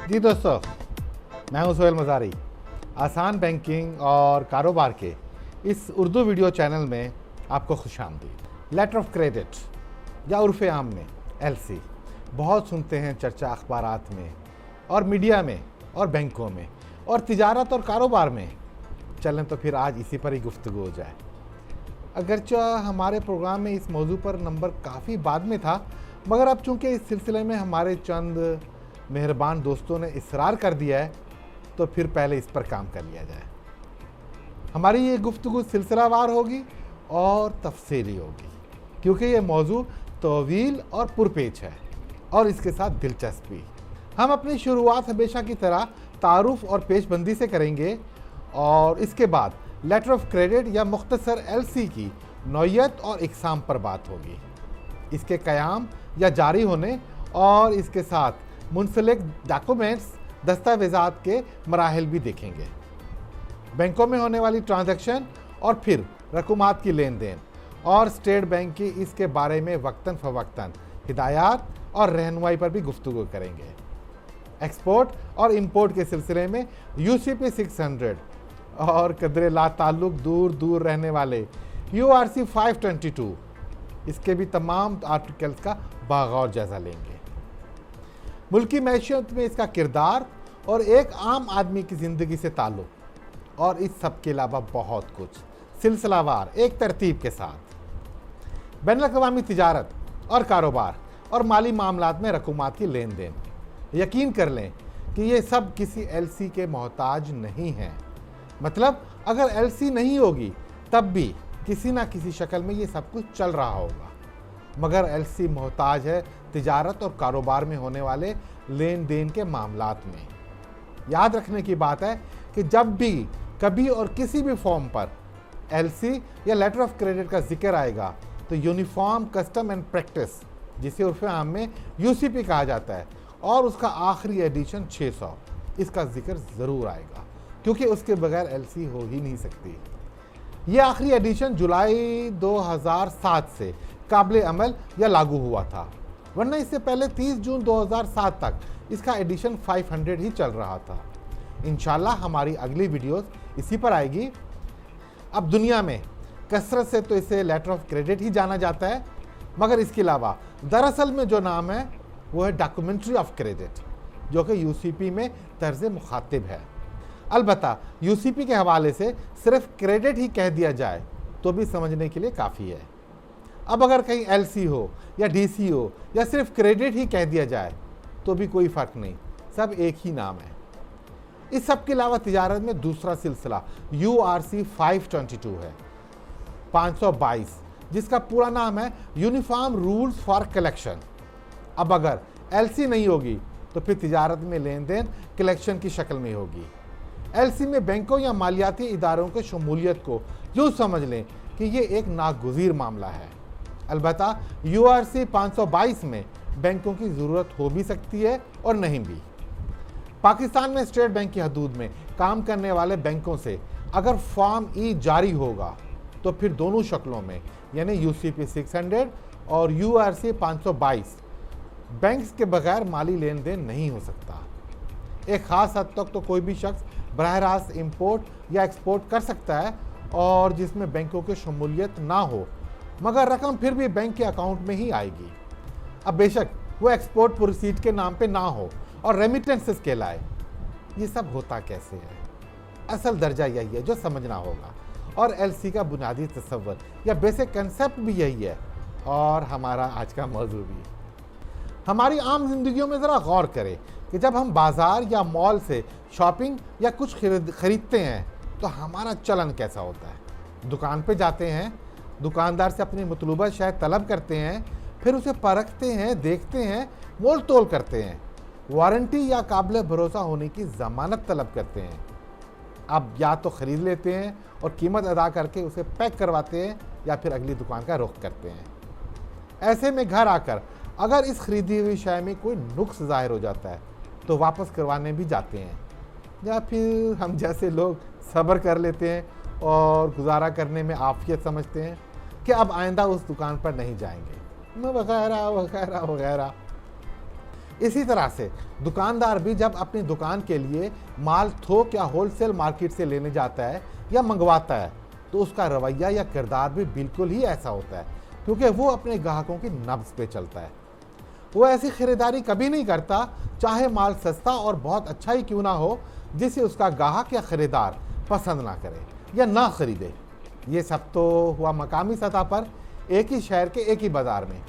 जी दोस्तों, मैं हूं सोहेल मज़ारी। आसान बैंकिंग और कारोबार के इस उर्दू वीडियो चैनल में आपको खुशामदीद। लेटर ऑफ क्रेडिट या उर्फ़े आम में एलसी बहुत सुनते हैं चर्चा अखबारात में और मीडिया में और बैंकों में और तिजारत और कारोबार में। चलें तो फिर आज इसी पर ही गुफ्तगू हो जाए। अगरचे हमारे प्रोग्राम में इस मौजू पर नंबर काफ़ी बाद में था, मगर अब चूँकि इस सिलसिले में हमारे चंद मेहरबान दोस्तों ने इसरार कर दिया है, तो फिर पहले इस पर काम कर लिया जाए। हमारी ये गुफ्तगू सिलसिलावार होगी और तफसीली होगी, क्योंकि ये मौजू तवील और पुरपेच है और इसके साथ दिलचस्पी। हम अपनी शुरुआत हमेशा की तरह तारुफ और पेशबंदी से करेंगे और इसके बाद लेटर ऑफ क्रेडिट या मुख्तसर एलसी की नौयत और इकसाम पर बात होगी, इसके क़याम या जारी होने और इसके साथ मुंसलिक डॉक्यूमेंट्स दस्तावेज़ात के मराहिल भी देखेंगे। बैंकों में होने वाली ट्रांजैक्शन और फिर रकूमात की लेन देन और स्टेट बैंक की इसके बारे में वक्तन फ़वक्तन हिदायत और रहनुमाई पर भी गुफ्तगू करेंगे। एक्सपोर्ट और इंपोर्ट के सिलसिले में UCP 600 और कदरे ला ताल्लुक दूर दूर रहने वाले URC 522 इसके भी तमाम आर्टिकल्स का बागौर जायज़ा लेंगे। मुल्की मैशियत में इसका किरदार और एक आम आदमी की ज़िंदगी से ताल्लुक़ और इस सब के अलावा बहुत कुछ सिलसिलावार एक तरतीब के साथ। बैनुल-अक़वामी तिजारत और कारोबार और माली मामलात में रकूमात की लेन देन। यकीन कर लें कि ये सब किसी एलसी के मोहताज नहीं हैं। मतलब अगर एलसी नहीं होगी तब भी किसी ना किसी शक्ल में ये सब कुछ चल रहा होगा, मगर एलसी मोहताज है तिजारत और कारोबार में होने वाले लेन देन के मामलात में। याद रखने की बात है कि जब भी कभी और किसी भी फॉर्म पर एलसी या लेटर ऑफ क्रेडिट का जिक्र आएगा तो यूनिफॉर्म कस्टम एंड प्रैक्टिस, जिसे उर्फ़े आम में UCP कहा जाता है, और उसका आखिरी एडिशन 600, इसका जिक्र ज़रूर आएगा, क्योंकि उसके बगैर एलसी हो ही नहीं सकती। ये आखिरी एडिशन जुलाई 2007 से काबिल अमल या लागू हुआ था, वरना इससे पहले 30 जून 2007 तक इसका एडिशन 500 ही चल रहा था। इंशाल्लाह हमारी अगली वीडियोस इसी पर आएगी। अब दुनिया में कसरत से तो इसे लेटर ऑफ क्रेडिट ही जाना जाता है, मगर इसके अलावा दरअसल में जो नाम है वो है डॉक्यूमेंट्री ऑफ क्रेडिट, जो कि UCP में तर्ज मुखातिब है। अलबत्ता UCP के हवाले से सिर्फ क्रेडिट ही कह दिया जाए तो भी समझने के लिए काफ़ी है। अब अगर कहीं LC हो या DC हो या सिर्फ क्रेडिट ही कह दिया जाए तो भी कोई फ़र्क नहीं, सब एक ही नाम है। इस सब के अलावा तिजारत में दूसरा सिलसिला URC 522 है, 522, जिसका पूरा नाम है यूनिफॉर्म रूल्स फॉर कलेक्शन। अब अगर LC नहीं होगी तो फिर तिजारत में लेन देन कलेक्शन की शक्ल में होगी। LC में बैंकों या मालियाती इदारों के शमूलियत को यूँ समझ लें कि ये एक नागुज़ीर मामला है। अलबत्ता URC 522 में बैंकों की ज़रूरत हो भी सकती है और नहीं भी। पाकिस्तान में स्टेट बैंक की हदूद में काम करने वाले बैंकों से अगर फॉर्म E जारी होगा तो फिर दोनों शक्लों में, यानी UCP 600 और URC 522, बैंक्स के बगैर माली लेन देन नहीं हो सकता। एक ख़ास हद तक तो कोई भी शख्स बराह रास्त इंपोर्ट या एक्सपोर्ट कर सकता है और जिसमें बैंकों की शमूलियत ना हो, मगर रकम फिर भी बैंक के अकाउंट में ही आएगी। अब बेशक वो एक्सपोर्ट प्रोसीड के नाम पे ना हो और रेमिटेंसेस कहलाए। ये सब होता कैसे है? असल दर्जा यही है जो समझना होगा, और LC का बुनियादी तसव्वुर या बेसिक कंसेप्ट भी यही है, और हमारा आज का मौजू भी। हमारी आम जिंदगियों में ज़रा गौर करें कि जब हम बाज़ार या मॉल से शॉपिंग या कुछ खरीदते हैं तो हमारा चलन कैसा होता है। दुकान पे जाते हैं, दुकानदार से अपनी मतलूबा शय तलब करते हैं, फिर उसे परखते हैं, देखते हैं, मोल तोल करते हैं, वारंटी या काबिल भरोसा होने की ज़मानत तलब करते हैं। अब या तो ख़रीद लेते हैं और कीमत अदा करके उसे पैक करवाते हैं या फिर अगली दुकान का रुख करते हैं। ऐसे में घर आकर अगर इस खरीदी हुई शय में कोई नुक्स ज़ाहिर हो जाता है तो वापस करवाने भी जाते हैं, या फिर हम जैसे लोग सब्र कर लेते हैं और गुजारा करने में आफियत समझते हैं कि अब आइंदा उस दुकान पर नहीं जाएंगे, वगैरह वगैरह वगैरह। इसी तरह से दुकानदार भी जब अपनी दुकान के लिए माल थोक या होलसेल मार्केट से लेने जाता है या मंगवाता है तो उसका रवैया या किरदार भी बिल्कुल ही ऐसा होता है, क्योंकि वो अपने ग्राहकों की नब्ज पे चलता है। वो ऐसी खरीदारी कभी नहीं करता, चाहे माल सस्ता और बहुत अच्छा ही क्यों ना हो, जिसे उसका ग्राहक या खरीदार पसंद ना करे या ना खरीदे। ये सब तो हुआ मकामी सतह पर, एक ही शहर के एक ही बाजार में।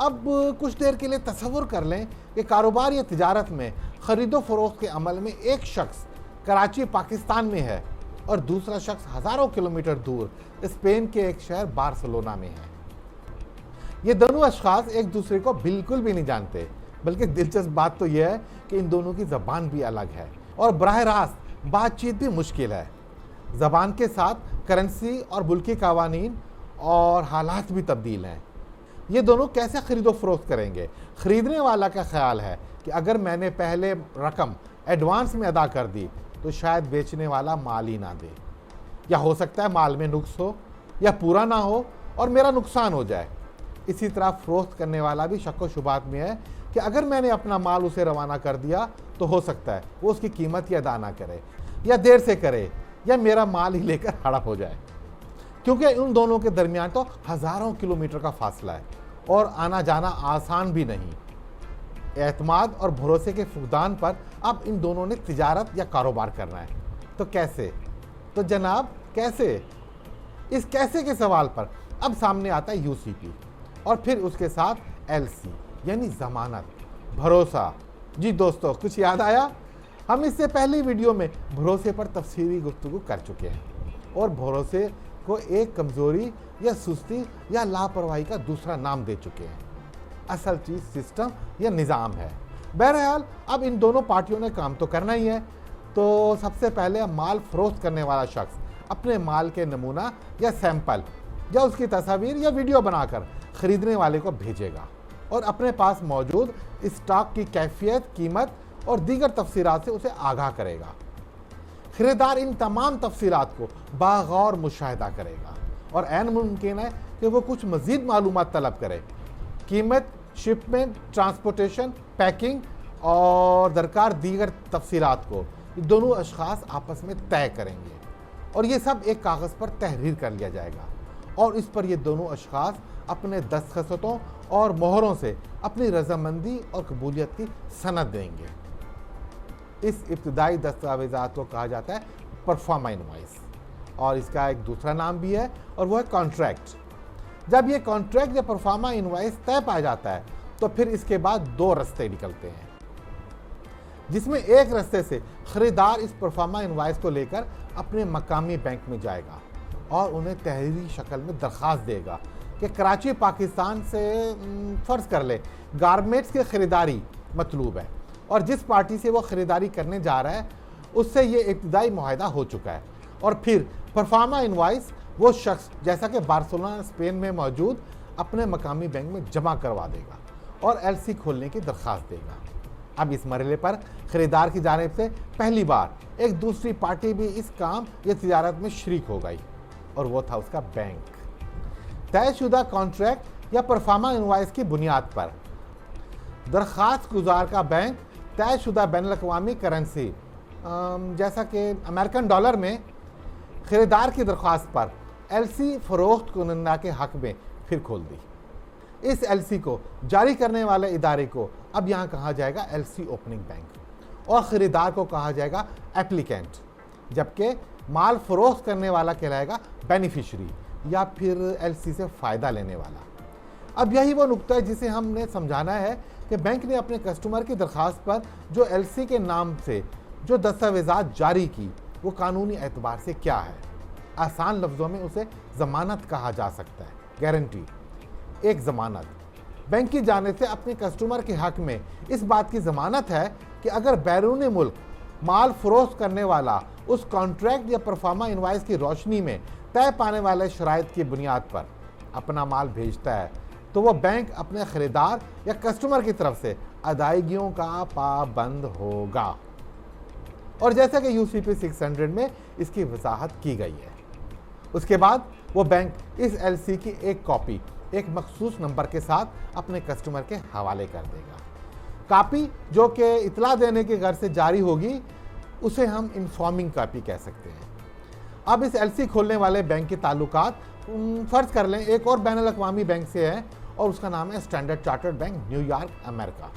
अब कुछ देर के लिए तसव्वुर कर लें कि कारोबार या तिजारत में खरीदो फरोख्त के अमल में एक शख्स कराची पाकिस्तान में है और दूसरा शख्स हज़ारों किलोमीटर दूर स्पेन के एक शहर बार्सिलोना में है। ये दोनों अशखास एक दूसरे को बिल्कुल भी नहीं जानते, बल्कि दिलचस्प बात तो यह है कि इन दोनों की ज़बान भी अलग है और बराह रास्त बातचीत भी मुश्किल है। ज़बान के साथ करेंसी और मुल्की कवानीन और हालात भी तब्दील हैं। ये दोनों कैसे खरीदो फरोख्त करेंगे? खरीदने वाला का ख्याल है कि अगर मैंने पहले रकम एडवांस में अदा कर दी तो शायद बेचने वाला माल ही ना दे, या हो सकता है माल में नुक्स हो या पूरा ना हो और मेरा नुकसान हो जाए। इसी तरह फरोख्त करने वाला भी शक व शुबात में है कि अगर मैंने अपना माल उसे रवाना कर दिया तो हो सकता है वो उसकी कीमत ही अदा ना करे या देर से करे या मेरा माल ही लेकर हड़प हो जाए, क्योंकि उन दोनों के दरमियान तो हज़ारों किलोमीटर का फासला है और आना जाना आसान भी नहीं। एतमाद और भरोसे के फुकदान पर अब इन दोनों ने तिजारत या कारोबार करना है। तो कैसे? तो जनाब कैसे? इस कैसे के सवाल पर अब सामने आता है यूसीपी और फिर उसके साथ एलसी यानी जमानत, भरोसा। जी दोस्तों, कुछ याद आया? हम इससे पहली वीडियो में भरोसे पर तफसीली गुफ्तगू कर चुके हैं और भरोसे को एक कमज़ोरी या सुस्ती या लापरवाही का दूसरा नाम दे चुके हैं। असल चीज़ सिस्टम या निज़ाम है। बहरहाल अब इन दोनों पार्टियों ने काम तो करना ही है। तो सबसे पहले माल फरोख्त करने वाला शख्स अपने माल के नमूना या सैंपल या उसकी तस्वीर या वीडियो बनाकर ख़रीदने वाले को भेजेगा और अपने पास मौजूद स्टॉक की कैफियत, कीमत और दीगर तफसीरात से उसे आगाह करेगा। खरीदार इन तमाम तफसीलात को बागौर मुशाहिदा करेगा और ऐन मुमकिन है कि वो कुछ मज़ीद मालूमात तलब करे। कीमत, शिपमेंट, ट्रांसपोर्टेशन, पैकिंग और दरकार दीगर तफसीलात को ये दोनों अशखास आपस में तय करेंगे और ये सब एक कागज़ पर तहरीर कर लिया जाएगा और इस पर ये दोनों अशखास अपने दस्तखतों और मोहरों से अपनी रजामंदी और कबूलियत की सनद देंगे। इस इब्तिदाई दस्तावेज़ात को कहा जाता है परफॉर्मा इनवॉइस और इसका एक दूसरा नाम भी है और वो है कॉन्ट्रैक्ट। जब ये कॉन्ट्रैक्ट या परफॉर्मा इनवॉइस तय पाया जाता है तो फिर इसके बाद दो रास्ते निकलते हैं, जिसमें एक रास्ते से ख़रीदार इस परफॉर्मा इनवॉइस को लेकर अपने मकामी बैंक में जाएगा और उन्हें तहरीरी शक्ल में दरख्वास्त देगा कि कराची पाकिस्तान से फ़र्ज़ कर ले गारमेंट्स की ख़रीदारी मतलूब है और जिस पार्टी से वो ख़रीदारी करने जा रहा है उससे ये इब्तिदाई मुआहदा हो चुका है। और फिर परफॉर्मा इनवॉइस वो शख्स जैसा कि बार्सिलोना स्पेन में मौजूद अपने मकामी बैंक में जमा करवा देगा और एलसी खोलने की दरख्वास्त देगा। अब इस मरहले पर ख़रीदार की जानिब से पहली बार एक दूसरी पार्टी भी इस काम या तिजारत में शरीक हो गई और वो था उसका बैंक। तयशुदा कॉन्ट्रैक्ट या परफॉर्मा इनवॉइस की बुनियाद पर दरख्वास्त गुजार का बैंक तयशुदा बैनुल-अक़वामी करेंसी जैसा कि अमेरिकन डॉलर में ख़रीदार की दरख्वास्त पर एलसी फ़रोख्त कुनंदा के हक़ में फिर खोल दी। इस एलसी को जारी करने वाले इदारे को अब यहाँ कहा जाएगा एलसी ओपनिंग बैंक और ख़रीदार को कहा जाएगा एप्लीकेंट, जबकि माल फ़रोख्त करने वाला कहलाएगा बेनिफिशरी या फिर एलसी से फ़ायदा लेने वाला। अब यही वो नुक्ता है जिसे हमने समझाना है कि बैंक ने अपने कस्टमर की दरख्वास्त पर जो एलसी के नाम से जो दस्तावेज़ात जारी की वो कानूनी एतबार से क्या है। आसान लफ्ज़ों में उसे ज़मानत कहा जा सकता है, गारंटी। एक ज़मानत बैंक की जानिब से अपने कस्टमर के हक़ में इस बात की ज़मानत है कि अगर बैरून मुल्क माल फ़रोख्त करने वाला उस कॉन्ट्रैक्ट या परफॉर्मा इनवॉइस की रोशनी में तय पाने वाले शराइत की बुनियाद पर अपना माल भेजता है तो वह बैंक अपने ख़रीदार या कस्टमर की तरफ से अदायगियों का पाबंद होगा। और जैसा कि यूसीपी 600 में इसकी वजाहत की गई है, उसके बाद वो बैंक इस एलसी की एक कॉपी एक मखसूस नंबर के साथ अपने कस्टमर के हवाले कर देगा। कापी जो कि इतला देने के घर से जारी होगी उसे हम इन्फॉर्मिंग कापी कह सकते हैं। अब इस एलसी खोलने वाले बैंक के ताल्लुकात फर्ज कर लें एक और बैनुल अक़वामी बैंक से है और उसका नाम है standard chartered bank New York America.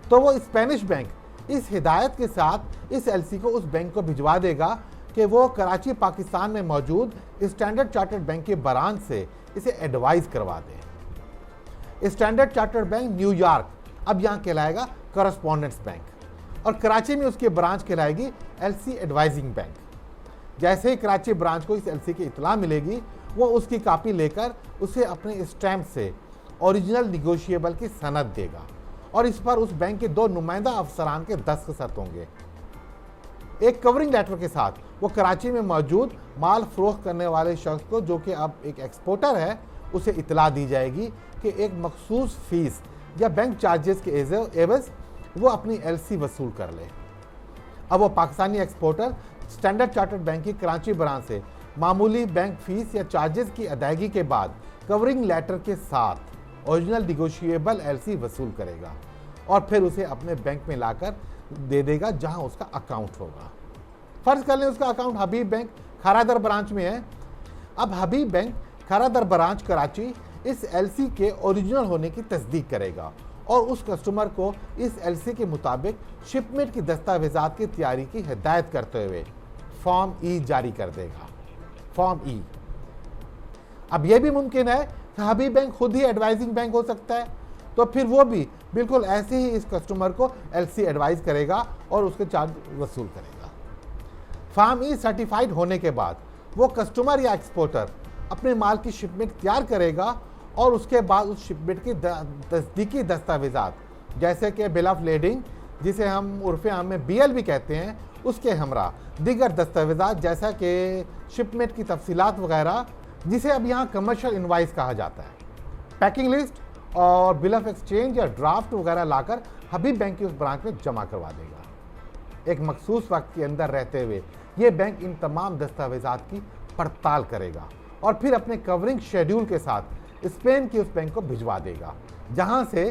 तो वो स्पेनिश बैंक इस हिदायत के साथ इस एलसी को उस बैंक को भिजवा देगा कि वो कराची पाकिस्तान में मौजूद स्टैंडर्ड चार्टर्ड बैंक के ब्रांच से इसे एडवाइस करवा दे। स्टैंडर्ड चार्टर्ड बैंक न्यूयॉर्क अब यहाँ कहलाएगा करस्पॉन्डेंस बैंक और कराची में उसकी ब्रांच कहलाएगी एलसी एडवाइजिंग बैंक। जैसे ही कराची ब्रांच को इस एलसी की इतला मिलेगी वो उसकी कापी लेकर उसे अपने स्टैम्प से ओरिजिनल निगोशिएबल की सनद देगा और इस पर उस बैंक के 2 नुमाइंदा अफसरान के दस्तखत होंगे। एक कवरिंग लेटर के साथ वो कराची में मौजूद माल फरोख्त करने वाले शख्स को, जो कि अब एक एक्सपोर्टर है, उसे इतला दी जाएगी कि एक मखसूस फीस या बैंक चार्जेस के एवज वो अपनी एलसी वसूल कर ले। अब वो Pakistani exporter standard chartered bank की कराची ब्रांच से मामूली बैंक फीस या चार्जेस की अदायगी के बाद कवरिंग लेटर के साथ ओरिजिनल निगोशिएबल एलसी वसूल करेगा और फिर उसे अपने बैंक में लाकर दे देगा जहां उसका अकाउंट होगा। फर्ज कर लें उसका अकाउंट हबीब बैंक खारादर ब्रांच में है। अब हबीब बैंक खारादर ब्रांच कराची इस एलसी के ओरिजिनल होने की तस्दीक करेगा और उस कस्टमर को इस एलसी के मुताबिक शिपमेंट की दस्तावेजात की तैयारी की हिदायत करते हुए फॉर्म ई जारी कर देगा। फॉर्म ई। अब यह भी मुमकिन है कि हबीब बैंक खुद ही एडवाइजिंग बैंक हो सकता है, तो फिर वो भी बिल्कुल ऐसे ही इस कस्टमर को एलसी एडवाइज करेगा और उसके चार्ज वसूल करेगा। फॉर्म ई सर्टिफाइड होने के बाद वो कस्टमर या एक्सपोर्टर अपने माल की शिपमेंट तैयार करेगा और उसके बाद उस शिपमेंट की तस्दीकी दस्तावेजात जैसे कि बिल ऑफ लेडिंग, जिसे हम उर्फ़े आम में बीएल भी कहते हैं, उसके हमरा दीगर दस्तावेजात जैसा कि शिपमेंट की तफसीलात वगैरह, जिसे अब यहाँ कमर्शियल इनवाइस कहा जाता है, पैकिंग लिस्ट और बिल ऑफ एक्सचेंज या ड्राफ्ट वगैरह लाकर हबीब बैंक की उस ब्रांच में जमा करवा देगा। एक मखसूस वक्त के अंदर रहते हुए ये बैंक इन तमाम दस्तावेजात की पड़ताल करेगा और फिर अपने कवरिंग शेड्यूल के साथ स्पेन की उस बैंक को भिजवा देगा जहाँ से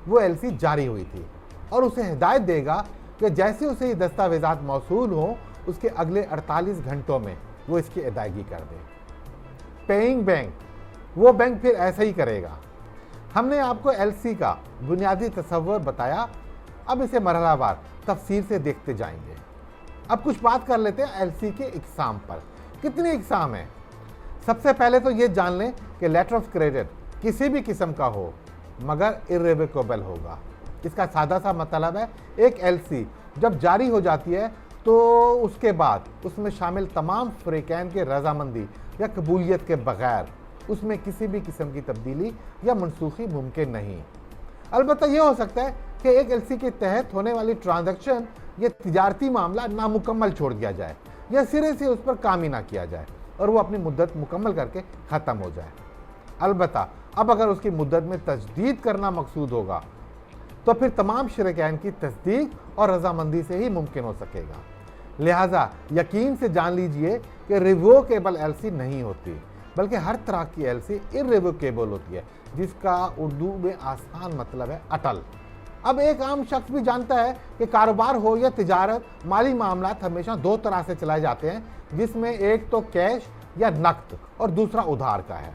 वो एलसी जारी हुई थी और उसे हिदायत देगा कि जैसे उसे ये दस्तावेजात मौसूल हों उसके अगले 48 घंटों में वो इसकी अदायगी कर दे। पेइंग बैंक, वो बैंक फिर ऐसा ही करेगा। हमने आपको एलसी का बुनियादी तस्वर बताया, अब इसे मरहलावार तफसील से देखते जाएंगे। अब कुछ बात कर लेते हैं एलसी के इकसाम पर। कितनी इकसाम है? सबसे पहले तो ये जान लें कि लेटर ऑफ क्रेडिट किसी भी किस्म का हो मगर इर्रेवोकेबल होगा। इसका सादा सा मतलब है एक एलसी जब जारी हो जाती है तो उसके बाद उसमें शामिल तमाम फ़रीक़ैन के रजामंदी या कबूलियत के बगैर उसमें किसी भी किस्म की तब्दीली या मनसूखी मुमकिन नहीं। अलबत्ता यह हो सकता है कि एक एलसी के तहत होने वाली ट्रांजैक्शन या तिजारती मामला नामुकम्मल छोड़ दिया जाए या सिरे से उस पर काम ही ना किया जाए और वो अपनी मुद्दत मुकम्मल करके ख़त्म हो जाए। अलबत्ता अब अगर उसकी मुद्दत में तजदीद करना मकसूद होगा तो फिर तमाम शरीकैन की तस्दीक और रजामंदी से ही मुमकिन हो सकेगा। लिहाजा यकीन से जान लीजिए कि रिवोकेबल एलसी नहीं होती, बल्कि हर तरह की एलसी इर्रिवोकेबल होती है, जिसका उर्दू में आसान मतलब है अटल। अब एक आम शख्स भी जानता है कि कारोबार हो या तिजारत, माली मामलात हमेशा 2 तरह से चलाए जाते हैं, जिसमें एक तो कैश या नकद और दूसरा उधार का है।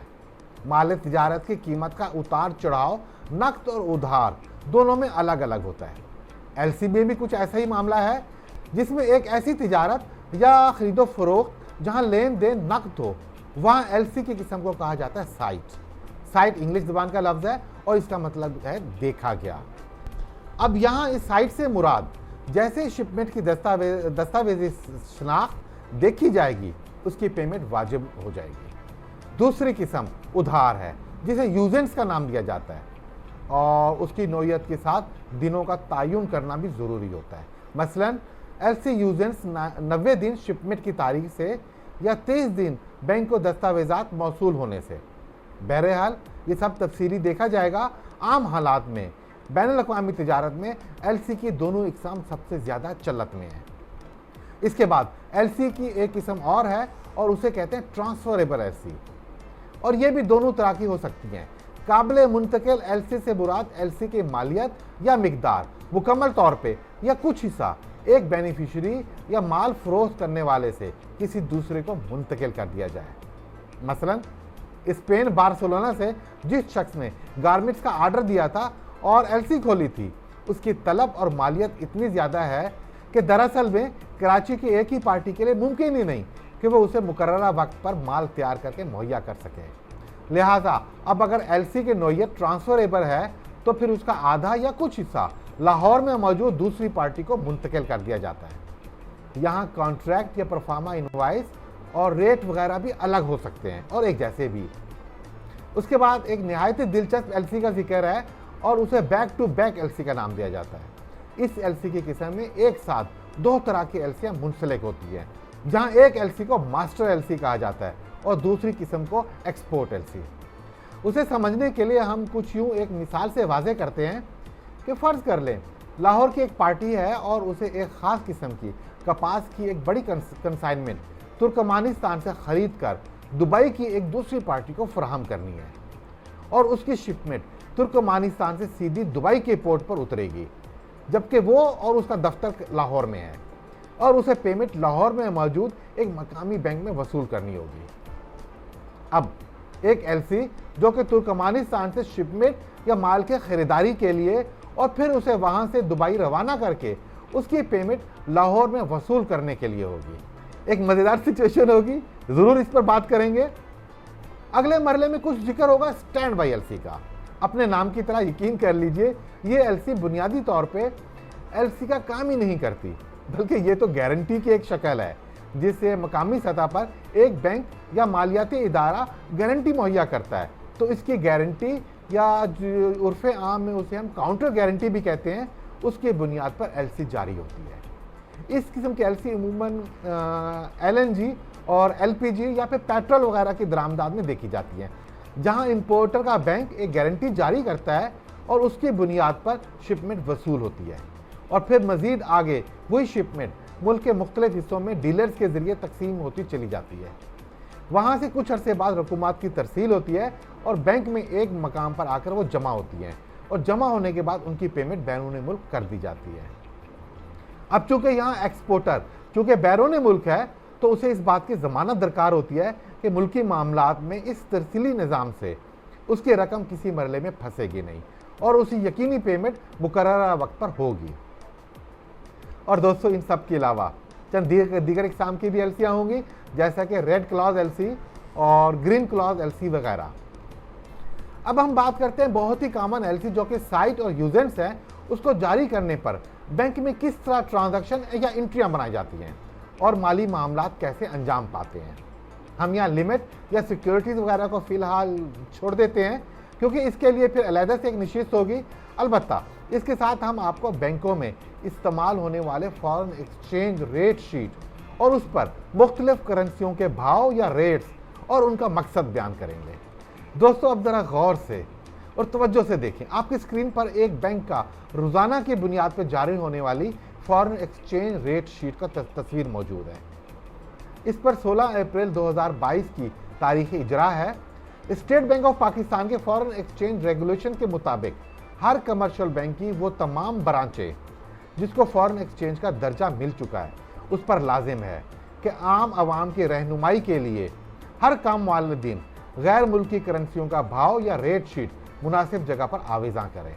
माल तिजारत की कीमत का उतार चढ़ाव नकद और उधार दोनों में अलग अलग होता है। एलसी में भी कुछ ऐसा ही मामला है, जिसमें एक ऐसी तिजारत या खरीदो फरोख्त जहां लेन देन नकद हो, वहां एलसी की किस्म को कहा जाता है साइट। साइट इंग्लिश ज़बान का लफ्ज़ है और इसका मतलब है देखा गया। अब यहाँ इस साइट से मुराद जैसे शिपमेंट की दस्तावेजी शनाख्त देखी जाएगी, उसकी पेमेंट वाजिब हो जाएगी। दूसरी किस्म उधार है, जिसे यूजेंट्स का नाम दिया जाता है और उसकी नौयत के साथ दिनों का तयन करना भी ज़रूरी होता है। मसलन एलसी यूजेंट्स 90 दिन शिपमेंट की तारीख से या 23 दिन बैंक को दस्तावेजात मौसूल होने से। बहरहाल ये सब तफसीली देखा जाएगा। आम हालात में बैनुल अक़वामी तिजारत में एलसी की दोनों इकसाम सबसे ज़्यादा चलत में है। इसके बाद एलसी की एक किस्म और है और उसे कहते हैं ट्रांसफरेबल एलसी, और ये भी दोनों तरह की हो सकती हैं। काबिल मुंतकिल एलसी से मुराद एलसी की मालियत या मिकदार मुकम्मल तौर पे या कुछ हिस्सा एक बेनिफिशियरी या माल फरोख्त करने वाले से किसी दूसरे को मुंतकिल कर दिया जाए। मसलन स्पेन बार्सिलोना से जिस शख्स ने गारमेंट्स का आर्डर दिया था और एलसी खोली थी, उसकी तलब और मालियत इतनी ज़्यादा है कि दरअसल में कराची की एक ही पार्टी के लिए मुमकिन ही नहीं कि वो उसे मुकर्ररा वक्त पर माल तैयार करके मुहैया कर सके। लिहाजा अब अगर एलसी की नोयत ट्रांसफरेबल है तो फिर उसका आधा या कुछ हिस्सा लाहौर में मौजूद दूसरी पार्टी को मुंतकिल कर दिया जाता है। यहाँ कॉन्ट्रैक्ट या परफार्मा इनवाइस और रेट वगैरह भी अलग हो सकते हैं और एक जैसे भी। उसके बाद एक नहायत दिलचस्प एलसी का जिक्र है और उसे बैक टू बैक एलसी का नाम दिया जाता है। इस एलसी की किस्म में एक साथ दो तरह की एलसियाँ मुंसलिक होती हैं, जहाँ एक एलसी को मास्टर एलसी कहा जाता है और दूसरी किस्म को एक्सपोर्ट एलसी। उसे समझने के लिए हम कुछ यूँ एक मिसाल से वाज़े करते हैं कि फ़र्ज़ कर लें लाहौर की एक पार्टी है और उसे एक ख़ास किस्म की कपास की एक बड़ी कंसाइनमेंट तुर्कमानिस्तान से ख़रीद कर दुबई की एक दूसरी पार्टी को फराहम करनी है और उसकी शिपमेंट तुर्कमानिस्तान से सीधी दुबई के पोर्ट पर उतरेगी, जबकि वो और उसका दफ्तर लाहौर में है और उसे पेमेंट लाहौर में मौजूद एक मकामी बैंक में वसूल करनी होगी। अब एक एलसी जो कि तुर्कमानिस्तान से शिपमेंट या माल के ख़रीदारी के लिए और फिर उसे वहाँ से दुबई रवाना करके उसकी पेमेंट लाहौर में वसूल करने के लिए होगी। एक मज़ेदार सिचुएशन होगी, ज़रूर इस पर बात करेंगे। अगले मरले में कुछ जिक्र होगा स्टैंड बाई एलसी का। अपने नाम की तरह यकीन कर लीजिए, ये एलसी बुनियादी तौर पे एलसी का काम ही नहीं करती, बल्कि ये तो गारंटी की एक शक्ल है जिससे मकामी सतह पर एक बैंक या मालियाती इदारा गारंटी मुहैया करता है। तो इसकी गारंटी या उर्फ़ आम में उसे हम काउंटर गारंटी भी कहते हैं, उसके बुनियाद पर एलसी जारी होती है। इस किस्म की एलसी अमूमन एलएनजी और एलपीजी या फिर पेट्रोल वगैरह की दरामदाद में देखी जाती है, जहां इंपोर्टर का बैंक एक गारंटी जारी करता है और उसकी बुनियाद पर शिपमेंट वसूल होती है और फिर मज़ीद आगे वही शिपमेंट मुल्क के मुख्तलिफ हिस्सों में डीलर्स के ज़रिए तकसीम होती चली जाती है। वहाँ से कुछ अरसे बाद रकूमात की तरसील होती है और बैंक में एक मकाम पर आकर वो जमा होती हैं और जमा होने के बाद उनकी पेमेंट बैरून मुल्क कर दी जाती है। अब चूँकि यहाँ एक्सपोर्टर चूँकि बैरून मुल्क है तो उसे इस बात की ज़मानत दरकार होती है कि मुल्की मामलात में इस तरसीली निज़ाम से उसकी रकम किसी मरले में फंसेगी नहीं और उसी यकीनी पेमेंट मुकर्ररा वक्त पर होगी। और दोस्तों, इन सब के अलावा चंद दीगर इकसाम की भी एलसियाँ होंगी, जैसा कि रेड क्लॉज एलसी और ग्रीन क्लॉज एलसी वगैरह। अब हम बात करते हैं बहुत ही कॉमन एलसी जो कि साइट और यूजेंट्स है, उसको जारी करने पर बैंक में किस तरह ट्रांजैक्शन या एंट्रियाँ बनाई जाती हैं और माली मामलात कैसे अंजाम पाते हैं। हम यहाँ लिमिट या सिक्योरिटीज़ वगैरह को फ़िलहाल छोड़ देते हैं क्योंकि इसके लिए फिर अलहदा से एक नशिस्त होगी। अलबत्ता इसके साथ हम आपको बैंकों में इस्तेमाल होने वाले फॉरेन एक्सचेंज रेट शीट और उस पर मुख्तलिफ करेंसियों के भाव या रेट्स और उनका मकसद बयान करेंगे। दोस्तों, अब ज़रा गौर से और तवज्जो से देखें, आपकी स्क्रीन पर एक बैंक का रोज़ाना की बुनियाद पर जारी होने वाली फॉरेन एक्सचेंज रेट शीट का तस्वीर मौजूद है। इस पर 16 अप्रैल 2022 की तारीख इजरा है। स्टेट बैंक ऑफ पाकिस्तान के फॉरेन एक्सचेंज रेगुलेशन के मुताबिक हर कमर्शियल बैंक की वो तमाम ब्रांचें जिसको फॉरेन एक्सचेंज का दर्जा मिल चुका है, उस पर लाजिम है कि आम आवाम की रहनुमाई के लिए हर काम वाले दिन गैर मुल्की करेंसियों का भाव या रेट शीट मुनासिब जगह पर आवेज़ा करें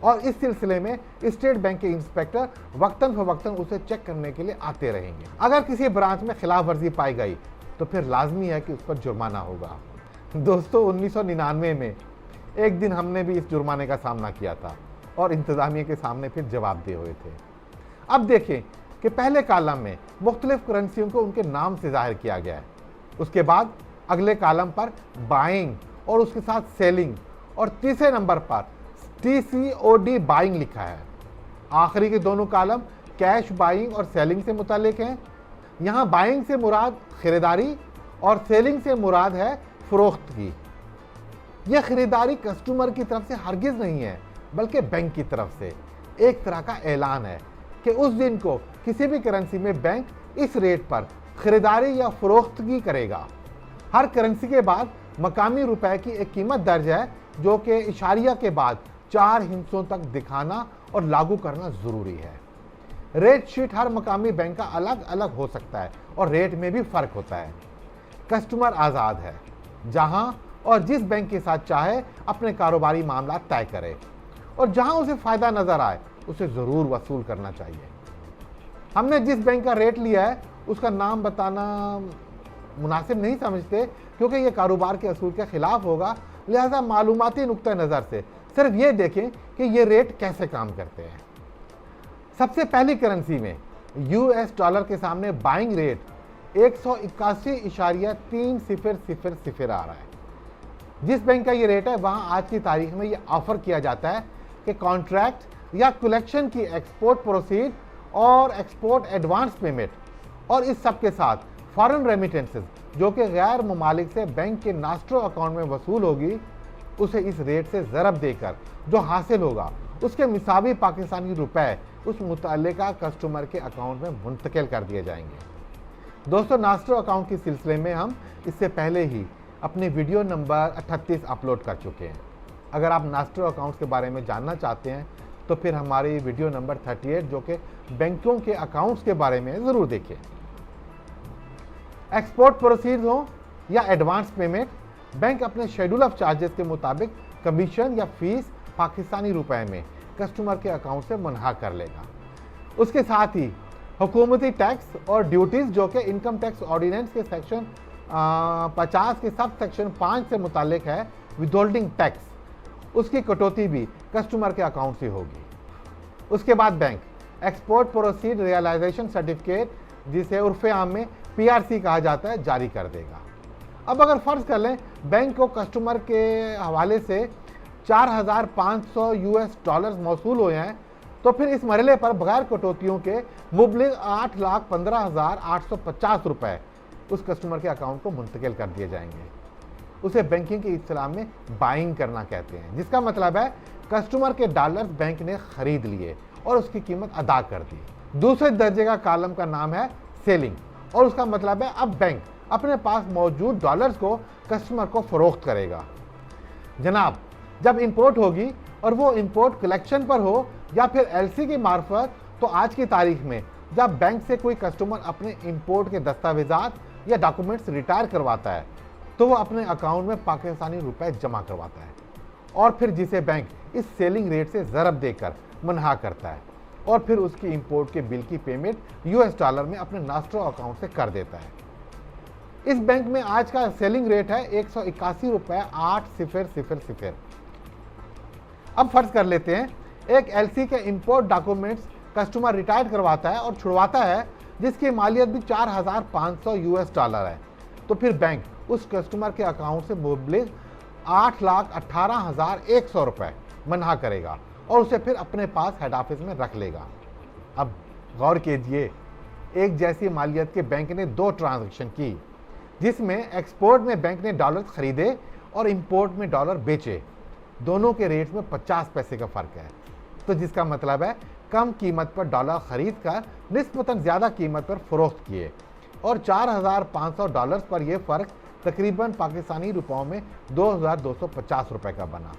और इस सिलसिले में स्टेट बैंक के इंस्पेक्टर वक्तन फवक्तन उसे चेक करने के लिए आते रहेंगे। अगर किसी ब्रांच में खिलाफ वर्जी पाई गई तो फिर लाजमी है कि उस पर जुर्माना होगा। दोस्तों, 1999 में एक दिन हमने भी इस जुर्माने का सामना किया था और इंतज़ामिया के सामने फिर जवाब दिए हुए थे। अब देखें कि पहले कॉलम में मुख्तलिफ करेंसियों को उनके नाम से जाहिर किया गया है, उसके बाद अगले कॉलम पर बाइंग और उसके साथ सेलिंग और तीसरे नंबर पर TCOD बाइंग लिखा है। आखिरी के दोनों कॉलम कैश बाइंग और सेलिंग से मुतालिक हैं। यहाँ बाइंग से मुराद ख़रीदारी और सेलिंग से मुराद है फ़रोख्त की। यह ख़रीदारी कस्टमर की तरफ से हरगिज़ नहीं है, बल्कि बैंक की तरफ से एक तरह का ऐलान है कि उस दिन को किसी भी करेंसी में बैंक इस रेट पर ख़रीदारी या फ़रोख्तगी करेगा। हर करेंसी के बाद मकामी रुपए की एक कीमत दर्ज है जो कि इशारिया के बाद 4 हिस्सों तक दिखाना और लागू करना ज़रूरी है। रेट शीट हर मकामी बैंक का अलग अलग हो सकता है और रेट में भी फ़र्क होता है। कस्टमर आज़ाद है, जहां और जिस बैंक के साथ चाहे अपने कारोबारी मामला तय करे और जहां उसे फ़ायदा नज़र आए उसे ज़रूर वसूल करना चाहिए। हमने जिस बैंक का रेट लिया है उसका नाम बताना मुनासिब नहीं समझते, क्योंकि ये कारोबार के असूल के खिलाफ होगा। लिहाजा मालूमाती नुक्ता नज़र से सिर्फ ये देखें कि ये रेट कैसे काम करते हैं। सबसे पहली करेंसी में US डॉलर के सामने बाइंग रेट 181.3000 आ रहा है। जिस बैंक का ये रेट है वहाँ आज की तारीख में ये ऑफर किया जाता है कि कॉन्ट्रैक्ट या कलेक्शन की एक्सपोर्ट प्रोसीड और एक्सपोर्ट एडवांस पेमेंट और इस सब के साथ फॉरेन रेमिटेंसेस जो कि गैर ममालिक से बैंक के नास्ट्रो अकाउंट में वसूल होगी, उसे इस रेट से ज़रब देकर जो हासिल होगा उसके मिसावी पाकिस्तानी रुपए उस मुतल्लिका कस्टमर के अकाउंट में मुंतकिल कर दिए जाएंगे। दोस्तों, नास्ट्रो अकाउंट के सिलसिले में हम इससे पहले ही अपनी वीडियो नंबर 38 अपलोड कर चुके हैं। अगर आप नास्ट्रो अकाउंट्स के बारे में जानना चाहते हैं तो फिर हमारी वीडियो नंबर 38 जो कि बैंकों के अकाउंट्स के बारे में ज़रूर देखें। एक्सपोर्ट प्रोसीड हो या एडवांस पेमेंट, बैंक अपने शेड्यूल ऑफ चार्जेस के मुताबिक कमीशन या फीस पाकिस्तानी रुपए में कस्टमर के अकाउंट से मुनहा कर लेगा। उसके साथ ही हुकूमती टैक्स और ड्यूटीज़ जो कि इनकम टैक्स ऑर्डिनेंस के सेक्शन 50 के सब सेक्शन 5 से मुतालिक है, विदहोल्डिंग टैक्स, उसकी कटौती भी कस्टमर के अकाउंट से होगी। उसके बाद bank export proceed realisation certificate, जिसे उर्फ़े आम में PRC कहा जाता है, जारी कर देगा। अब अगर फ़र्ज़ कर लें बैंक को कस्टमर के हवाले से 4500 US डॉलर मौसूल हुए हैं, तो फिर इस मरहले पर बगैर कटौतियों के मुबलिग 8,15,850 रुपये उस कस्टमर के अकाउंट को मुंतकिल कर दिए जाएंगे। उसे बैंकिंग की इस्लाह में बाइंग करना कहते हैं, जिसका मतलब है कस्टमर के डॉलर्स बैंक ने खरीद लिए और उसकी कीमत अदा कर दी। दूसरे दर्जे का कॉलम का नाम है सेलिंग और उसका मतलब है अब बैंक अपने पास मौजूद डॉलर्स को कस्टमर को फरोख्त करेगा। जनाब, जब इंपोर्ट होगी और वो इंपोर्ट कलेक्शन पर हो या फिर LC की मार्फत, तो आज की तारीख में जब बैंक से कोई कस्टमर अपने इंपोर्ट के दस्तावेजात या डॉक्यूमेंट्स रिटायर करवाता है तो वो अपने अकाउंट में पाकिस्तानी रुपए जमा करवाता है और फिर जिसे बैंक इस सेलिंग रेट से ज़रब देकर मुनहा करता है और फिर उसकी इंपोर्ट के बिल की पेमेंट US डॉलर में अपने नास्ट्रो अकाउंट से कर देता है। इस बैंक में आज का सेलिंग रेट है 181.8000। अब फर्ज कर लेते हैं एक LC के इंपोर्ट डॉक्यूमेंट्स कस्टमर रिटायर करवाता है और छुड़वाता है, जिसकी मालियत भी 4500 US डॉलर है, तो फिर बैंक उस कस्टमर के अकाउंट से मुबलिग 8,18,100 रुपये मुनहा करेगा और उसे फिर अपने पास हेड ऑफिस में रख लेगा। अब गौर कीजिए, एक जैसी मालियत के बैंक ने 2 ट्रांजैक्शन की, जिसमें एक्सपोर्ट में बैंक ने डॉलर खरीदे और इंपोर्ट में डॉलर बेचे। दोनों के रेट में 50 पैसे का फ़र्क है, तो जिसका मतलब है कम कीमत पर डॉलर खरीद कर निस्बतन ज़्यादा कीमत पर फ़रोख्त किए और 4500 डॉलर्स पर यह फ़र्क तकरीबन पाकिस्तानी रुपयों में 2250 रुपये का बना